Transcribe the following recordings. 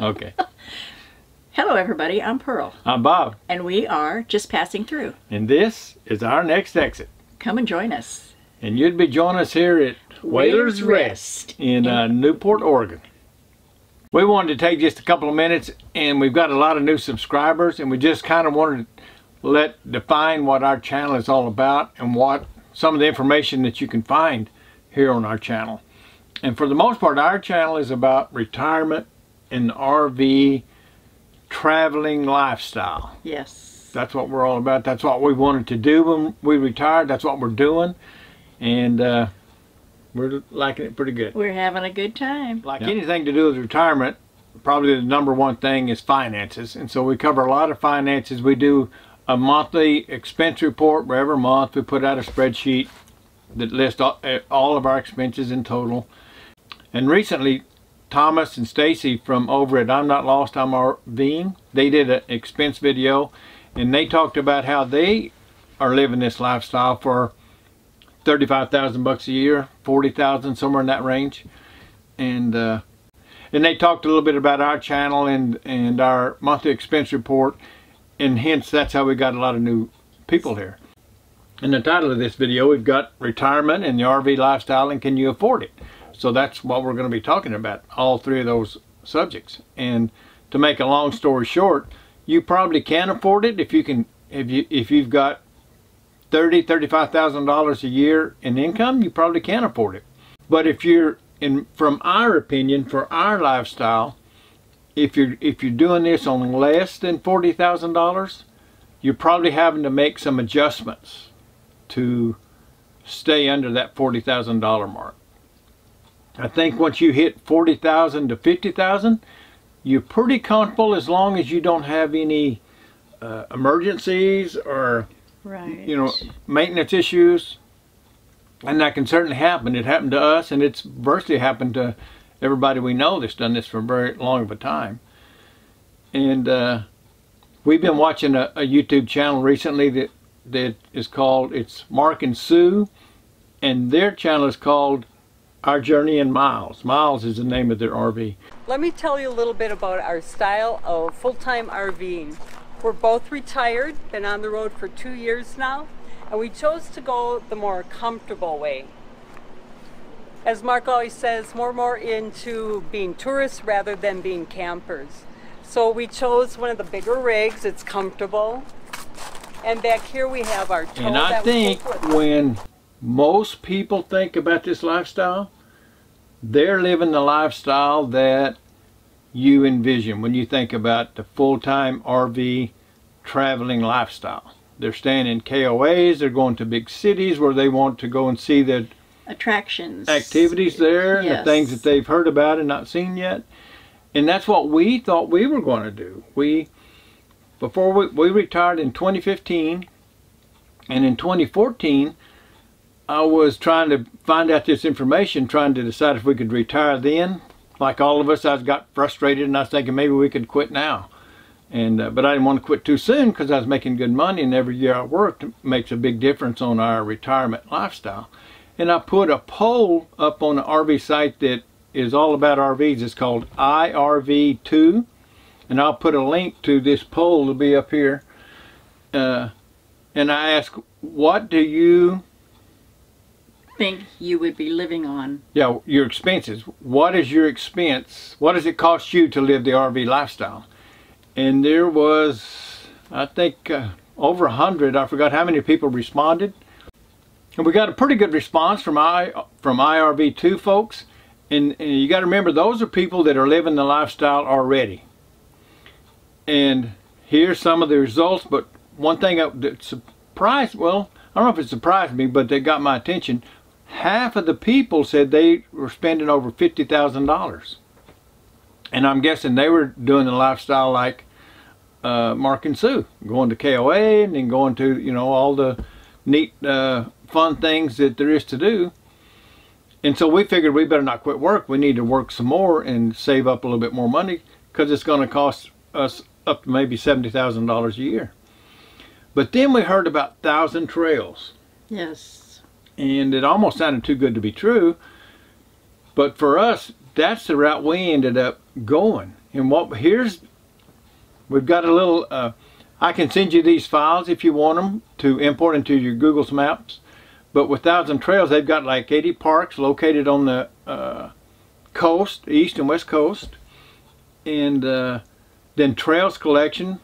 Okay. Hello everybody, I'm Pearl. I'm Bob. And we are just passing through. And this is our next exit. Come and join us. And you'd be joining us here at Whalers Rest in Newport, Oregon. We wanted to take just a couple of minutes, and we've got a lot of new subscribers, and we just kind of wanted to define what our channel is all about and what some of the information that you can find here on our channel. And for the most part, our channel is about retirement and RV traveling lifestyle. Yes. That's what we're all about. That's what we wanted to do when we retired. That's what we're doing. And we're liking it pretty good. We're having a good time. Like anything to do with retirement, probably the number one thing is finances. And so we cover a lot of finances. We do a monthly expense report where every month we put out a spreadsheet that lists all of our expenses in total. And recently, Thomas and Stacy from over at I'm Not Lost, I'm RVing, they did an expense video, and they talked about how they are living this lifestyle for $35,000 a year, $40,000, somewhere in that range. And they talked a little bit about our channel and our monthly expense report, and hence that's how we got a lot of new people here. In the title of this video, we've got retirement and the RV lifestyle, and can you afford it? So that's what we're going to be talking about, all three of those subjects. And to make a long story short, you probably can afford it if you've got $35,000 a year in income. You probably can afford it. But if you're from our opinion, for our lifestyle, if you're doing this on less than $40,000, you're probably having to make some adjustments to stay under that $40,000 mark. I think once you hit $40,000 to $50,000, you're pretty comfortable as long as you don't have any emergencies or maintenance issues. And that can certainly happen. It happened to us, and it's virtually happened to everybody we know that's done this for a very long of a time. And we've been watching a YouTube channel recently that is called, it's Mark and Sue, and their channel is called Our Journey in Miles. Miles is the name of their RV. Let me tell you a little bit about our style of full-time RVing. We're both retired, been on the road for 2 years now, and we chose to go the more comfortable way. As Mark always says, more into being tourists rather than being campers. So we chose one of the bigger rigs. It's comfortable. And back here we have our tow. And I think when most people think about this lifestyle, they're living the lifestyle that you envision when you think about the full-time RV traveling lifestyle. They're staying in KOAs, they're going to big cities where they want to go and see the attractions, activities there, yes, the things that they've heard about and not seen yet. And that's what we thought we were going to do. Before we retired in 2015, and in 2014, I was trying to find out this information, trying to decide if we could retire then. Like all of us, I got frustrated and I was thinking maybe we could quit now. And but I didn't want to quit too soon because I was making good money, and every year I worked makes a big difference on our retirement lifestyle. And I put a poll up on an RV site that is all about RVs. It's called IRV2. And I'll put a link to this poll. It'll be up here. And I ask, what do you think you would be living on? Yeah, your expenses. What is your expense? What does it cost you to live the RV lifestyle? And there was, I think, over 100. I forgot how many people responded. And we got a pretty good response from IRV2 folks. And you got to remember, those are people that are living the lifestyle already. And here's some of the results. But one thing that surprised, well, I don't know if it surprised me, but they got my attention. Half of the people said they were spending over $50,000. And I'm guessing they were doing the lifestyle like Mark and Sue, going to KOA and then going to, all the neat, fun things that there is to do. And so we figured we better not quit work. We need to work some more and save up a little bit more money, because it's going to cost us up to maybe $70,000 a year. But then we heard about 1,000 trails. Yes. And it almost sounded too good to be true. But for us, that's the route we ended up going. And we've got a little, I can send you these files if you want them to import into your Google Maps. But with Thousand Trails, they've got like 80 parks located on the coast, east and west coast. And then Trails Collection,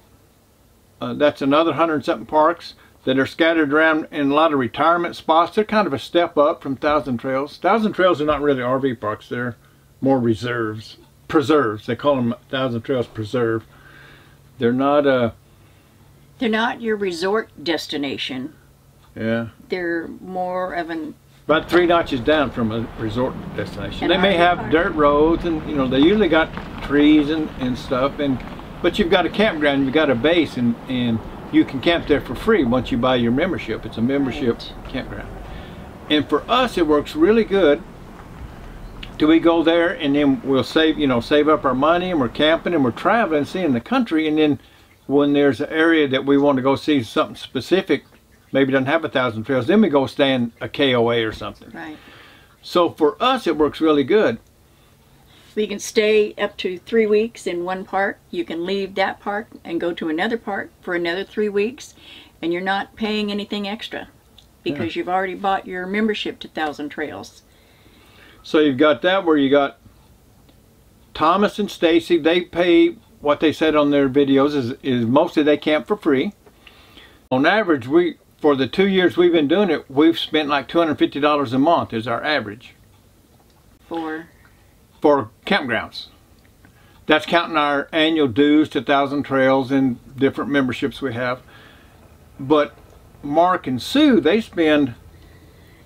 that's another 100-something parks that are scattered around in a lot of retirement spots. They're kind of a step up from Thousand Trails. Thousand Trails are not really RV parks, they're more reserves, preserves. They call them Thousand Trails Preserve. They're not your resort destination. Yeah. They're more of an... About 3 notches down from a resort destination. They may have dirt roads, and you know, they usually got trees and stuff, but you've got a campground, you've got a base, and you can camp there for free once you buy your membership. It's a membership campground. And for us, it works really good. Do we go there and then we'll save up our money, and we're camping and we're traveling, seeing the country, and then when there's an area that we want to go see something specific, maybe doesn't have 1,000 trails, then we go stay in a KOA or something. Right. So for us, it works really good. We can stay up to 3 weeks in one park. You can leave that park and go to another park for another 3 weeks, and you're not paying anything extra because you've already bought your membership to Thousand Trails. So you've got that where you got Thomas and Stacy. They pay what they said on their videos is mostly they camp for free. On average, for the 2 years we've been doing it, we've spent like $250 a month is our average. For campgrounds. That's counting our annual dues to Thousand Trails and different memberships we have. But Mark and Sue, they spend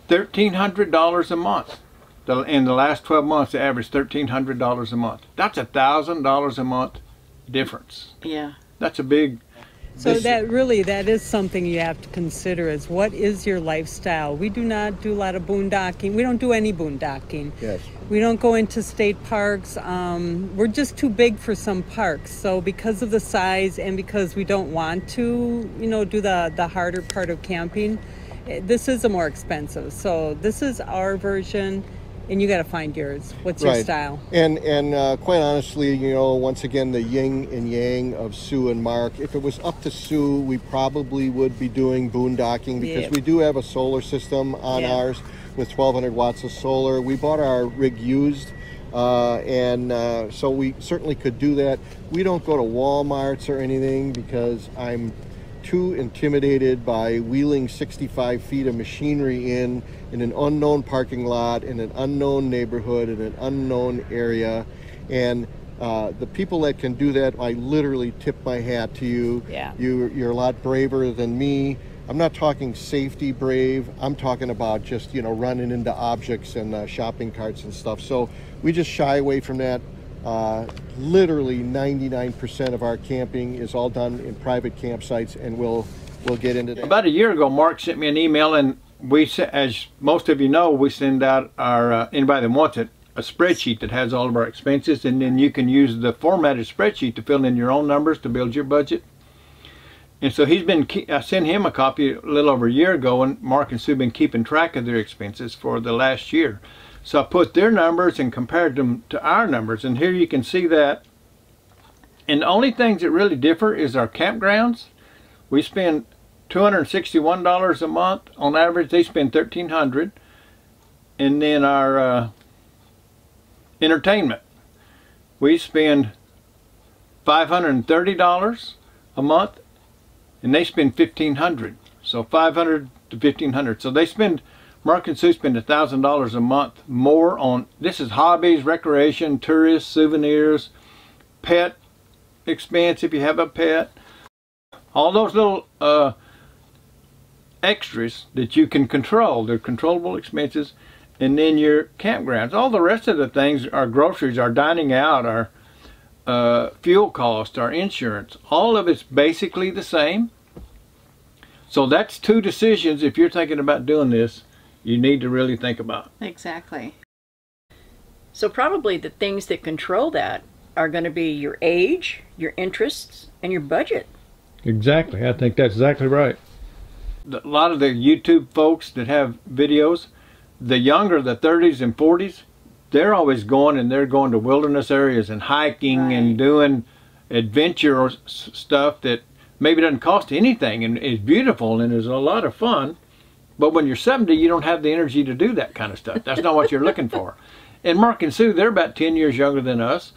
$1,300 a month. In the last 12 months, they averaged $1,300 a month. That's $1,000 a month difference. Yeah. That's a big... So that is something you have to consider, is what is your lifestyle? We do not do a lot of boondocking. We don't do any boondocking. Yes. We don't go into state parks. We're just too big for some parks. So because of the size and because we don't want to, do the harder part of camping, this is a more expensive. So this is our version. And you got to find yours. What's your style? And quite honestly, once again, the yin and yang of Sue and Mark. If it was up to Sue, we probably would be doing boondocking because we do have a solar system on ours with 1,200 watts of solar. We bought our rig used, so we certainly could do that. We don't go to Walmarts or anything because I'm too intimidated by wheeling 65 feet of machinery in an unknown parking lot, in an unknown neighborhood, in an unknown area. And the people that can do that, I literally tip my hat to you. Yeah. You're a lot braver than me. I'm not talking safety brave. I'm talking about just, running into objects and shopping carts and stuff. So we just shy away from that. Literally 99% of our camping is all done in private campsites, and we'll get into that. About a year ago, Mark sent me an email, and as most of you know, we send out our anybody that wants it a spreadsheet that has all of our expenses, and then you can use the formatted spreadsheet to fill in your own numbers to build your budget. And so I sent him a copy a little over a year ago, and Mark and Sue have been keeping track of their expenses for the last year. So I put their numbers and compared them to our numbers, and here you can see that. And the only things that really differ is our campgrounds. We spend $261 a month on average. They spend $1,300. And then our entertainment, we spend $530 a month, and they spend $1,500. So $500 to $1,500. So they spend, Mark and Sue spend $1,000 a month more on, this is hobbies, recreation, tourists, souvenirs, pet expense if you have a pet. All those little extras that you can control, they're controllable expenses. And then your campgrounds. All the rest of the things, our groceries, our dining out, our fuel cost, our insurance, all of it's basically the same. So that's two decisions, if you're thinking about doing this, you need to really think about. Exactly. So probably the things that control that are going to be your age, your interests, and your budget. Exactly. I think that's exactly right. A lot of the YouTube folks that have videos, the younger, the 30s and 40s, they're always going, and they're going to wilderness areas and hiking and doing adventure stuff that maybe doesn't cost anything and is beautiful and is a lot of fun. But when you're 70, you don't have the energy to do that kind of stuff. That's not what you're looking for. And Mark and Sue, they're about 10 years younger than us.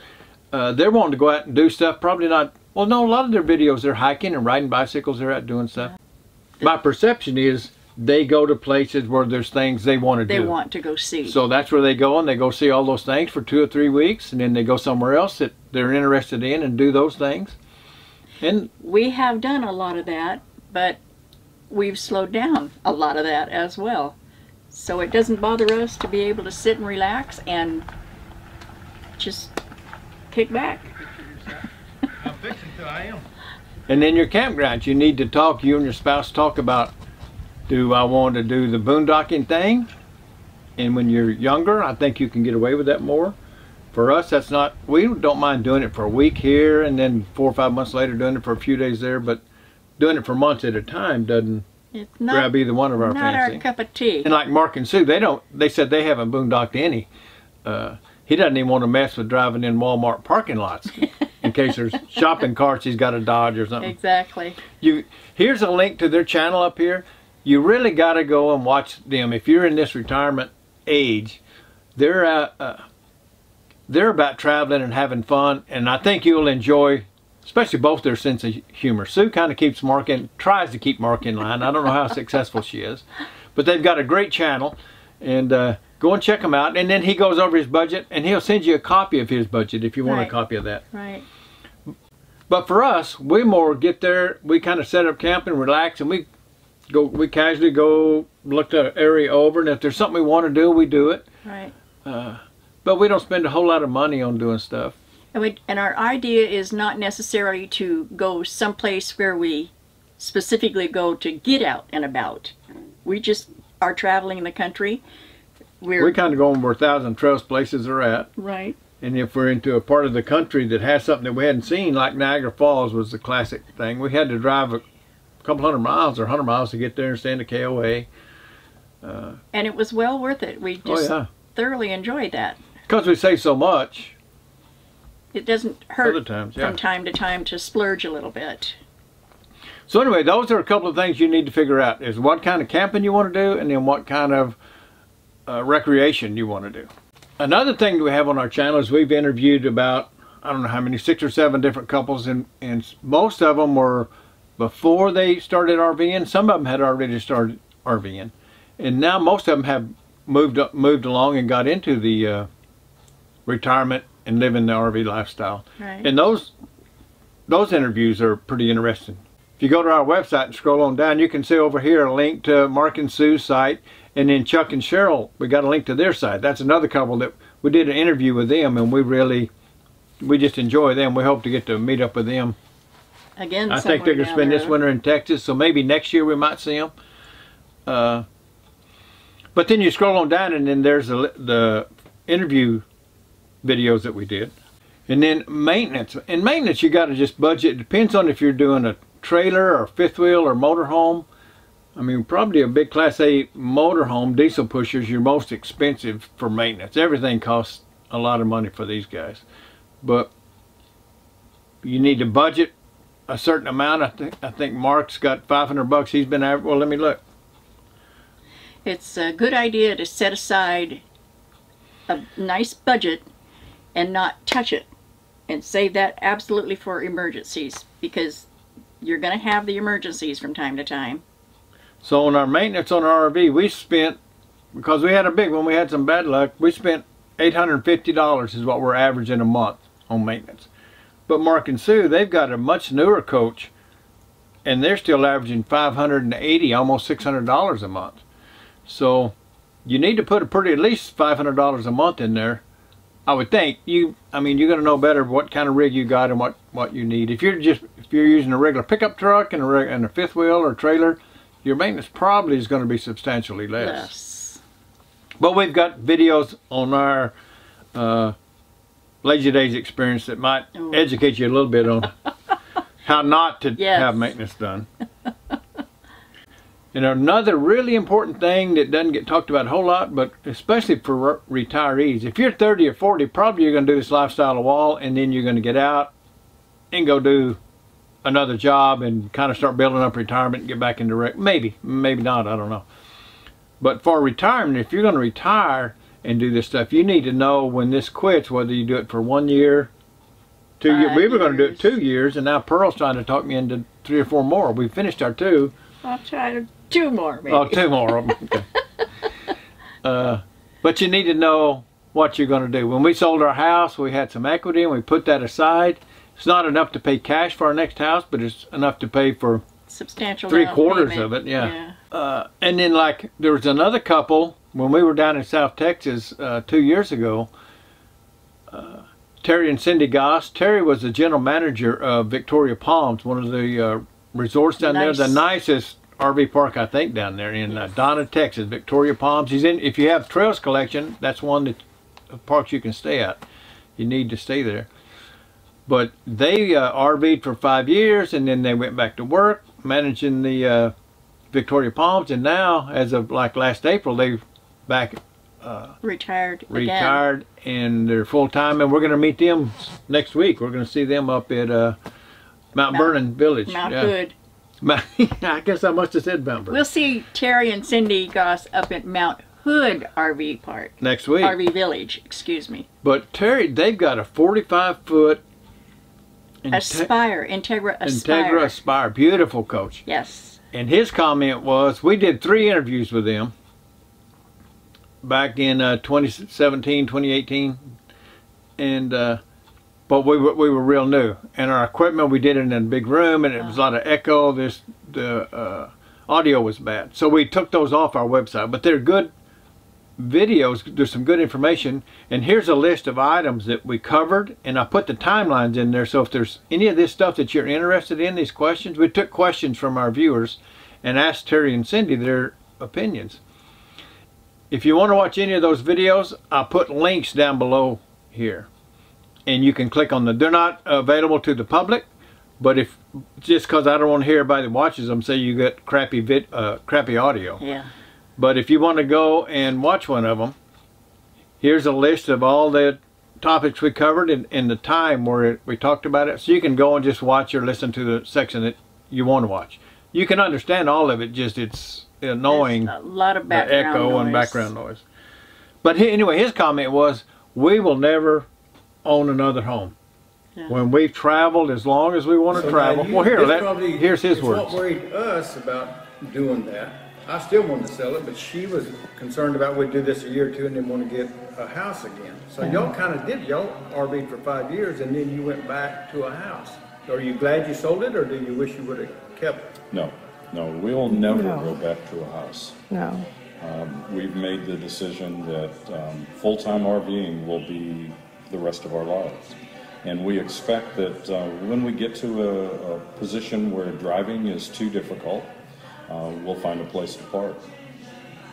They're wanting to go out and do stuff, probably not, well, no, a lot of their videos, they're hiking and riding bicycles, they're out doing stuff. My perception is they go to places where there's things they want to do. They want to go see. So that's where they go, and they go see all those things for 2 or 3 weeks, and then they go somewhere else that they're interested in and do those things. And we have done a lot of that, but we've slowed down a lot of that as well. So it doesn't bother us to be able to sit and relax and just kick back. I'm fixing to, I am. And then your campgrounds, you need to talk, you and your spouse talk about, do I want to do the boondocking thing? And when you're younger, I think you can get away with that more. For us, that's not, we don't mind doing it for a week here and then 4 or 5 months later doing it for a few days there, but doing it for months at a time doesn't grab either one of our fancy. Not our cup of tea. And like Mark and Sue, they said they haven't boondocked any. He doesn't even want to mess with driving in Walmart parking lots in case there's shopping carts he's got to dodge or something. Exactly. Here's a link to their channel up here. You really got to go and watch them. If you're in this retirement age, they're about traveling and having fun, and I think you'll enjoy, especially both their sense of humor. Sue kind of tries to keep Mark in line. I don't know how successful she is, but they've got a great channel, and go and check them out. And then he goes over his budget, and he'll send you a copy of his budget if you want a copy of that. Right. But for us, we more get there, we kind of set up camp and relax, and we casually go look the area over, and if there's something we want to do, we do it. Right. But we don't spend a whole lot of money on doing stuff. And our idea is not necessarily to go someplace where we specifically go to get out and about. We just are traveling the country. We kind of go where 1,000 Trails places are at. Right. And if we're into a part of the country that has something that we hadn't seen, like Niagara Falls was the classic thing. We had to drive a couple 100 miles or 100 miles to get there and stay in the KOA. And it was well worth it. We just thoroughly enjoyed that. Because we save so much. It doesn't hurt Other times, from time to time to splurge a little bit. So anyway, those are a couple of things you need to figure out, is what kind of camping you want to do, and then what kind of recreation you want to do. Another thing we have on our channel is we've interviewed about, I don't know how many, 6 or 7 different couples, and most of them were before they started RVing. Some of them had already started RVing, and now most of them have moved along and got into the retirement and living the RV lifestyle. Right. And those interviews are pretty interesting. If you go to our website and scroll on down, you can see over here a link to Mark and Sue's site, and then Chuck and Cheryl, we got a link to their site. That's another couple that we did an interview with them, and we just enjoy them. We hope to get to meet up with them. Again, I think they're going to spend this winter in Texas, so maybe next year we might see them. But then you scroll on down, and then there's the interview videos that we did. And then maintenance. In maintenance, you got to just budget. It depends on if you're doing a trailer or fifth wheel or motorhome. I mean, probably a big Class A motorhome, diesel pusher is your most expensive for maintenance. Everything costs a lot of money for these guys. But you need to budget a certain amount. I think Mark's got $500 he's been average. Well, let me look. It's a good idea to set aside a nice budget and not touch it, and save that absolutely for emergencies, because you're going to have the emergencies from time to time. So on our maintenance on our RV, we spent, because we had a big one, we had some bad luck, we spent $850 is what we're averaging a month on maintenance. But Mark and Sue, they've got a much newer coach, and they're still averaging $580, almost $600 a month. So you need to put at least $500 a month in there, I would think. I mean, you're going to know better what kind of rig you got and what you need. If you're using a regular pickup truck and a fifth wheel or trailer, your maintenance probably is going to be substantially less. But we've got videos on our Lazy Days experience that might educate you a little bit on how not to have maintenance done. And another really important thing that doesn't get talked about a whole lot, but especially for retirees, if you're 30 or 40, probably you're going to do this lifestyle a while, and then you're going to get out and go do another job and kind of start building up retirement and get back into maybe not, I don't know. But for retirement, if you're going to retire and do this stuff, you need to know when this quits, whether you do it for 1 year, 2 years. We were going to do it 2 years, and now Pearl's trying to talk me into 3 or 4 more. We finished our 2. I'll try to 2 more, maybe. Oh, 2 more. Okay. But you need to know what you're going to do. When we sold our house, we had some equity, and we put that aside. It's not enough to pay cash for our next house, but it's enough to pay for substantial 3/4 of it. Yeah. And then, like, there was another couple when we were down in South Texas 2 years ago. Terry and Cindy Goss. Terry was the general manager of Victoria Palms, one of the resorts down there, the nicest RV park I think down there in Donna, Texas. Victoria Palms. He's in. If you have Trails Collection, that's one that parks you can stay at. You need to stay there. But they RV'd for 5 years, and then they went back to work managing the Victoria Palms, and now, as of like last April, they've back retired and they're full-time, and we're going to meet them next week. We're going to see them up at Mount Vernon Village. Mount Hood. I guess I must have said Mount Vernon. We'll see Terry and Cindy Goss up at Mount Hood RV Park. Next week. RV Village, excuse me. But Terry, they've got a 45-foot Aspire, Integra Aspire. Integra Aspire. Beautiful coach. Yes. And his comment was, we did 3 interviews with them back in 2017, 2018, and but we were real new, and our equipment, we did it in a big room, and it was a lot of echo. The audio was bad, so we took those off our website. But they're good videos. There's some good information, and here's a list of items that we covered, and I put the timelines in there. So if there's any of this stuff that you're interested in, these questions, we took questions from our viewers and asked Terry and Cindy their opinions. If you want to watch any of those videos, I'll put links down below here, and you can click on them. They're not available to the public, but if just because I don't want to hear everybody that watches them say you get crappy audio. Yeah. But if you want to go and watch one of them, here's a list of all the topics we covered in the time where we talked about it. So you can go and just watch or listen to the section that you want to watch. You can understand all of it, just it's annoying. There's a lot of background echo noise. And background noise. But anyway, his comment was, we will never own another home. Yeah. When we've traveled as long as we want to travel. Well, here's his words. What worried us about doing that, I still wanted to sell it, but she was concerned about we'd do this a year or 2 and then want to get a house again. So y'all kind of did, y'all RV'd for 5 years and then you went back to a house. Are you glad you sold it, or do you wish you would have kept it? No, we will never go back to a house. No. We've made the decision that full-time RVing will be the rest of our lives. And we expect that when we get to a position where driving is too difficult, we'll find a place to park.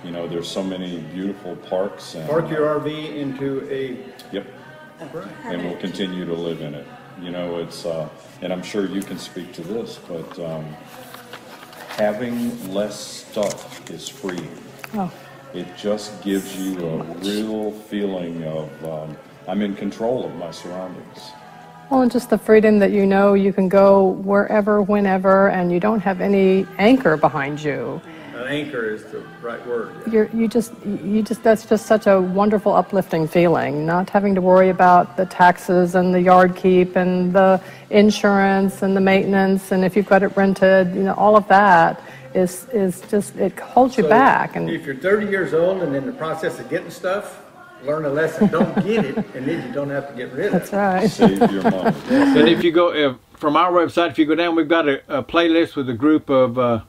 You know, there's so many beautiful parks. And, park your RV into a... Yep. Right. And we'll continue to live in it. You know, it's, and I'm sure you can speak to this, but having less stuff is freeing. Oh. It just gives you a real feeling of, I'm in control of my surroundings. Well, and just the freedom that you know you can go wherever, whenever, and you don't have any anchor behind you. An anchor is the right word. Yeah. You just, that's just such a wonderful, uplifting feeling, not having to worry about the taxes and the yard keep and the insurance and the maintenance, and if you've got it rented, you know, all of that is just, it holds you back. And if you're 30 years old and in the process of getting stuff, learn a lesson, don't get it, and then you don't have to get rid of it. That's right. Save your money. And if you go, from our website, if you go down, we've got a playlist with a group of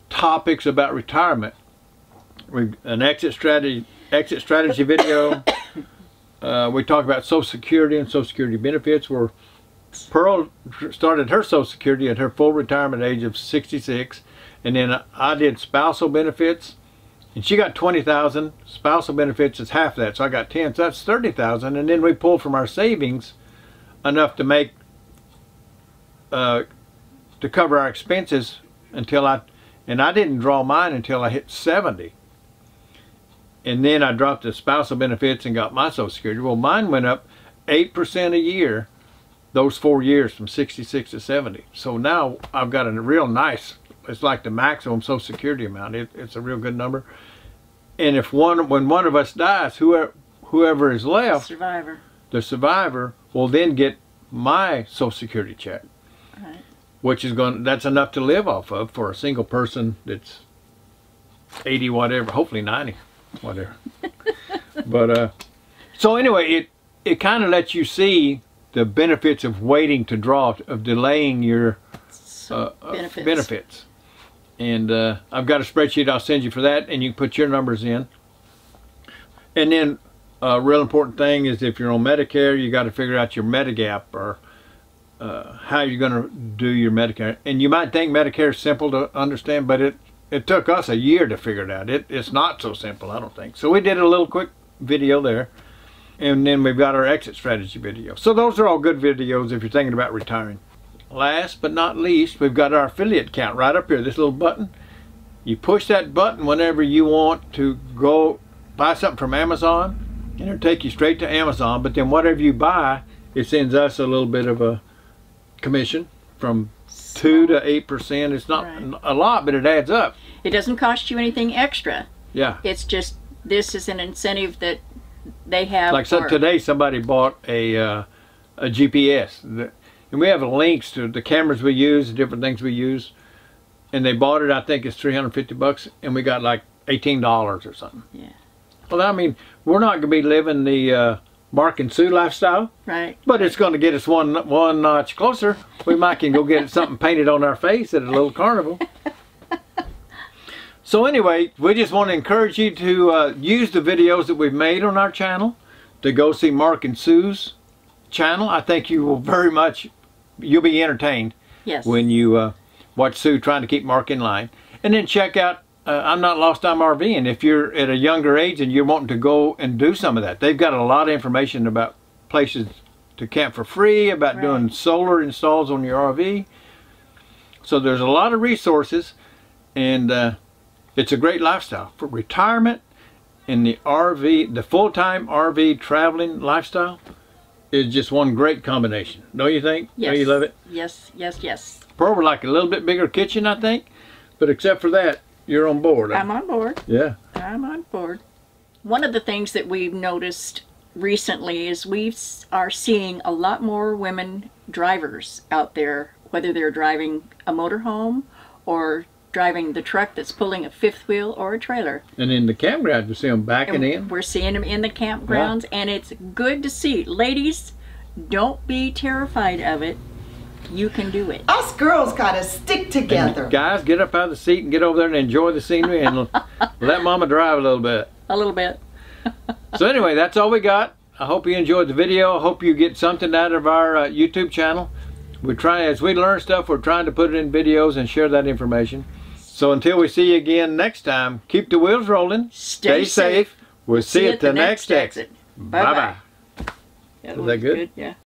topics about retirement. An exit strategy video. We talk about Social Security and Social Security benefits, where Pearl started her Social Security at her full retirement age of 66, and then I did spousal benefits, and she got $20,000. Spousal benefits is half that, so I got 10, so that's $30,000, and then we pulled from our savings enough to make to cover our expenses until And I didn't draw mine until I hit 70. And then I dropped the spousal benefits and got my Social Security. Well, mine went up 8% a year those 4 years from 66 to 70. So now I've got a real nice, it's like the maximum Social Security amount. It's a real good number. And if when one of us dies, whoever is left, the survivor will then get my Social Security check, right, which is that's enough to live off of for a single person that's 80 whatever, hopefully 90 whatever. But so anyway, it kind of lets you see the benefits of waiting to draw, of delaying your benefits. And I've got a spreadsheet I'll send you for that, and you can put your numbers in. And then a real important thing is if you're on Medicare, you got to figure out your Medigap, or how you're going to do your Medicare. And you might think Medicare is simple to understand, but it took us a year to figure it out. It's not so simple, I don't think. So we did a little quick video there. And then we've got our exit strategy video. So those are all good videos if you're thinking about retiring. Last but not least, we've got our affiliate count right up here, this little button. You push that button whenever you want to go buy something from Amazon, and it'll take you straight to Amazon. But then whatever you buy, it sends us a little bit of a commission from 2 to 8%. It's not a lot, but it adds up. It doesn't cost you anything extra. Yeah. It's just, this is an incentive that they have. Like today somebody bought a GPS, and we have links to the cameras we use, the different things we use, and they bought it, I think it's $350, and we got like $18 or something. Yeah. Well, I mean, we're not going to be living the Mark and Sue lifestyle, right? But it's going to get us one notch closer. We might can go get something painted on our face at a little carnival. So anyway, we just want to encourage you to use the videos that we've made on our channel, to go see Mark and Sue's channel. I think you will you'll be entertained, yes, when you watch Sue trying to keep Mark in line. And then check out I'm Not Lost, I'm RVing. If you're at a younger age and you're wanting to go and do some of that, they've got a lot of information about places to camp for free, about doing solar installs on your RV. So there's a lot of resources, and it's a great lifestyle for retirement. And the RV, the full-time RV traveling lifestyle, is just one great combination. Don't you think? Yes. Don't you love it? Yes, yes, yes. Probably like a little bit bigger kitchen, I think. But except for that, you're on board. I'm on board. Yeah. I'm on board. One of the things that we've noticed recently is we are seeing a lot more women drivers out there, whether they're driving a motorhome or driving the truck that's pulling a fifth wheel or a trailer. And in the campground, you see them backing in. We're seeing them in the campgrounds, and it's good to see. Ladies, don't be terrified of it. You can do it. Us girls gotta stick together. And guys, get up out of the seat and get over there and enjoy the scenery, and let Mama drive a little bit. A little bit. So anyway, that's all we got. I hope you enjoyed the video. I hope you get something out of our YouTube channel. As we learn stuff, we're trying to put it in videos and share that information. So until we see you again next time, keep the wheels rolling. Stay safe. We'll see you at the next exit. Bye-bye. Is that good? Yeah.